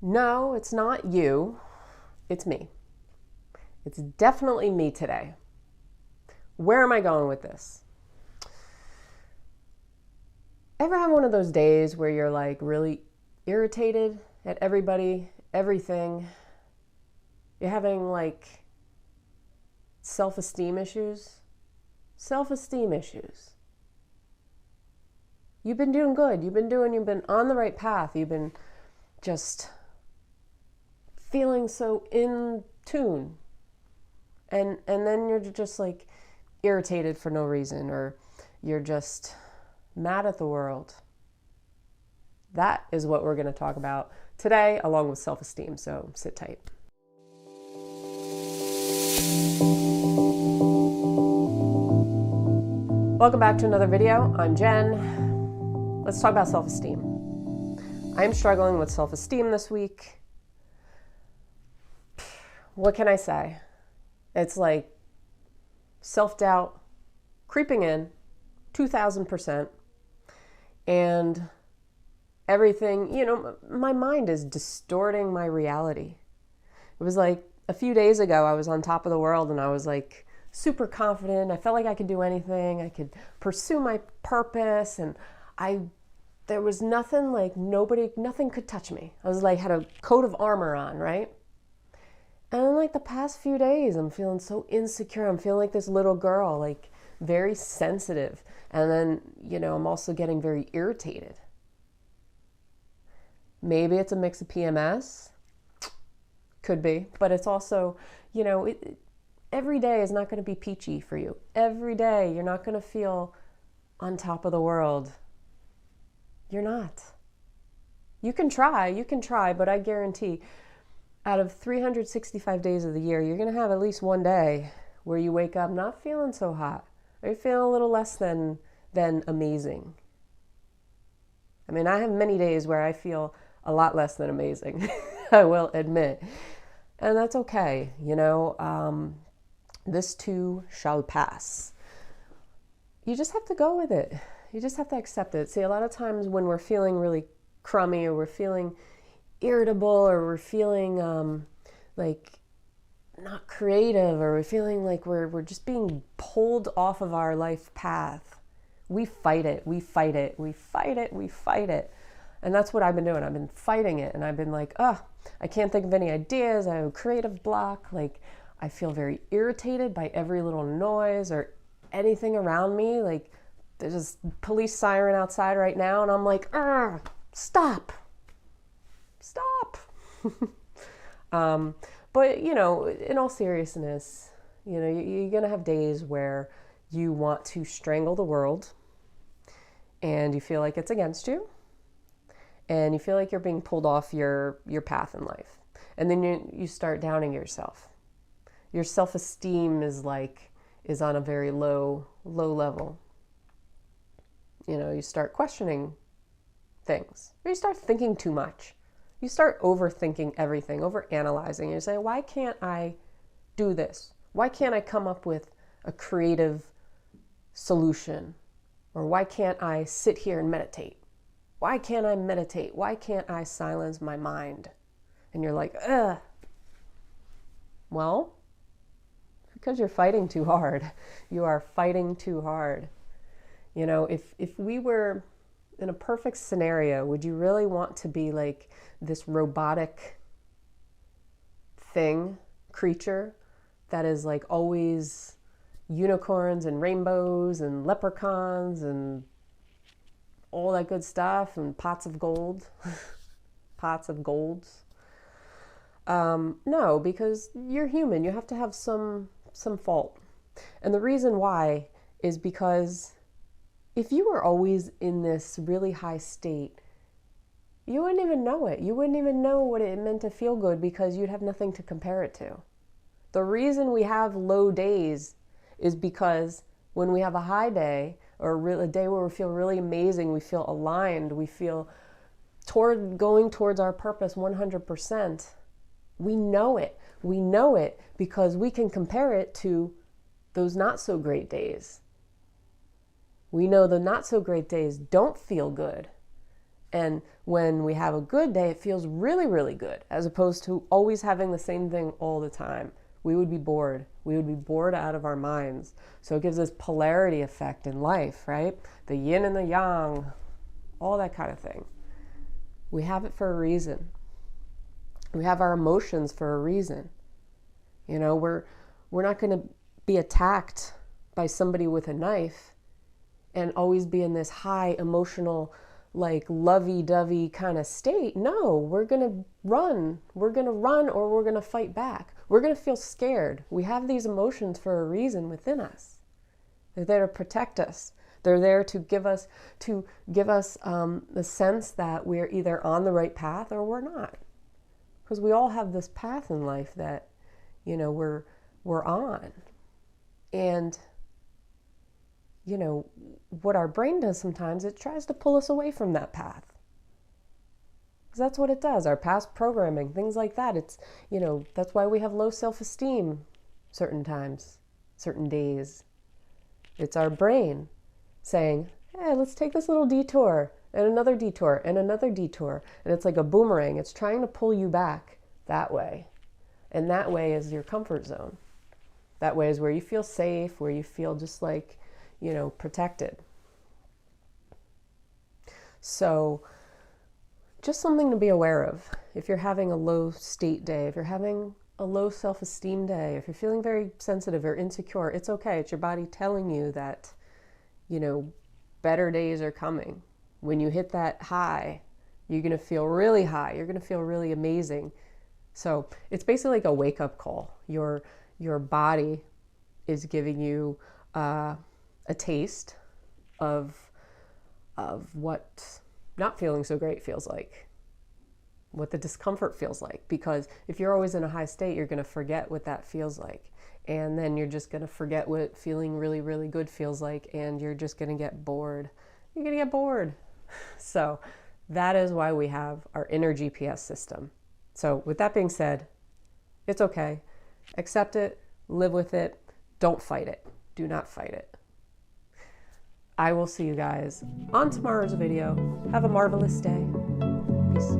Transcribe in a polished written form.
No, it's not you. It's me. It's definitely me today. Where am I going with this? Ever have one of those days where you're like really irritated at everybody, everything? You're having like self-esteem issues? Self-esteem issues. You've been doing good. You've been on the right path. You've been just feeling so in tune. And then you're just like irritated for no reason, or you're just mad at the world. That is what we're going to talk about today, along with self-esteem. So sit tight. Welcome back to another video. I'm Jen. Let's talk about self-esteem. I'm struggling with self-esteem this week. What can I say? It's like self-doubt creeping in 2,000%, and everything, my mind is distorting my reality. It was like a few days ago, I was on top of the world and I was like super confident. I felt like I could do anything. I could pursue my purpose, and there was nothing, like nothing could touch me. I was like, had a coat of armor on, right? And then like the past few days, I'm feeling so insecure. I'm feeling like this little girl, like very sensitive. And then, I'm also getting very irritated. Maybe it's a mix of PMS. Could be. But it's also, every day is not going to be peachy for you. Every day you're not going to feel on top of the world. You're not. You can try, but I guarantee out of 365 days of the year, you're going to have at least one day where you wake up not feeling so hot, or you're feeling a little less than amazing. I mean, I have many days where I feel a lot less than amazing, I will admit. And that's okay, this too shall pass. You just have to go with it. You just have to accept it. See, a lot of times when we're feeling really crummy, or we're feeling irritable, or we're feeling like not creative, or we're feeling like we're just being pulled off of our life path, we fight it. And that's what I've been doing. I've been fighting it, and I've been like, I can't think of any ideas. I have a creative block. Like, I feel very irritated by every little noise or anything around me. Like, there's this police siren outside right now, and I'm like, stop. But, in all seriousness, you're going to have days where you want to strangle the world, and you feel like it's against you, and you feel like you're being pulled off your path in life. And then you start downing yourself. Your self-esteem is on a very low level. You start questioning things, or you start thinking too much. You start overthinking everything, overanalyzing. You say, why can't I do this? Why can't I come up with a creative solution? Or why can't I sit here and meditate? Why can't I meditate? Why can't I silence my mind? And you're like, ugh. Well, because you're fighting too hard. You are fighting too hard. If we were in a perfect scenario, would you really want to be like this robotic creature that is like always unicorns and rainbows and leprechauns and all that good stuff and pots of gold? Pots of golds? No, because you're human. You have to have some fault. And the reason why is because if you were always in this really high state, you wouldn't even know it. You wouldn't even know what it meant to feel good, because you'd have nothing to compare it to. The reason we have low days is because when we have a high day, or a day where we feel really amazing, we feel aligned, we feel going towards our purpose 100%, we know it. We know it because we can compare it to those not so great days. We know the not so great days don't feel good. And when we have a good day, it feels really, really good, as opposed to always having the same thing all the time. We would be bored. We would be bored out of our minds. So it gives this polarity effect in life, right? The yin and the yang, all that kind of thing. We have it for a reason. We have our emotions for a reason. You know, we're not going to be attacked by somebody with a knife and always be in this high emotional, like lovey-dovey kind of state. No, we're going to run. We're going to run, or we're going to fight back. We're going to feel scared. We have these emotions for a reason within us. They're there to protect us. They're there to give us the sense that we're either on the right path or we're not. Because we all have this path in life that, you know, we're on. And you know, what our brain does sometimes, it tries to pull us away from that path. Because that's what it does. Our past programming, things like that. It's, you know, that's why we have low self-esteem certain times, certain days. It's our brain saying, hey, let's take this little detour and another detour and another detour. And it's like a boomerang. It's trying to pull you back that way. And that way is your comfort zone. That way is where you feel safe, where you feel just like, you know, protected. So just something to be aware of. If you're having a low state day, if you're having a low self-esteem day, if you're feeling very sensitive or insecure, it's okay. It's your body telling you that, you know, better days are coming. When you hit that high, you're going to feel really high. You're going to feel really amazing. So it's basically like a wake-up call. Your body is giving you a taste of what not feeling so great feels like, what the discomfort feels like. Because if you're always in a high state, you're going to forget what that feels like. And then you're just going to forget what feeling really, really good feels like. And you're just going to get bored. You're going to get bored. So that is why we have our inner GPS system. So with that being said, it's okay. Accept it. Live with it. Don't fight it. Do not fight it. I will see you guys on tomorrow's video. Have a marvelous day. Peace.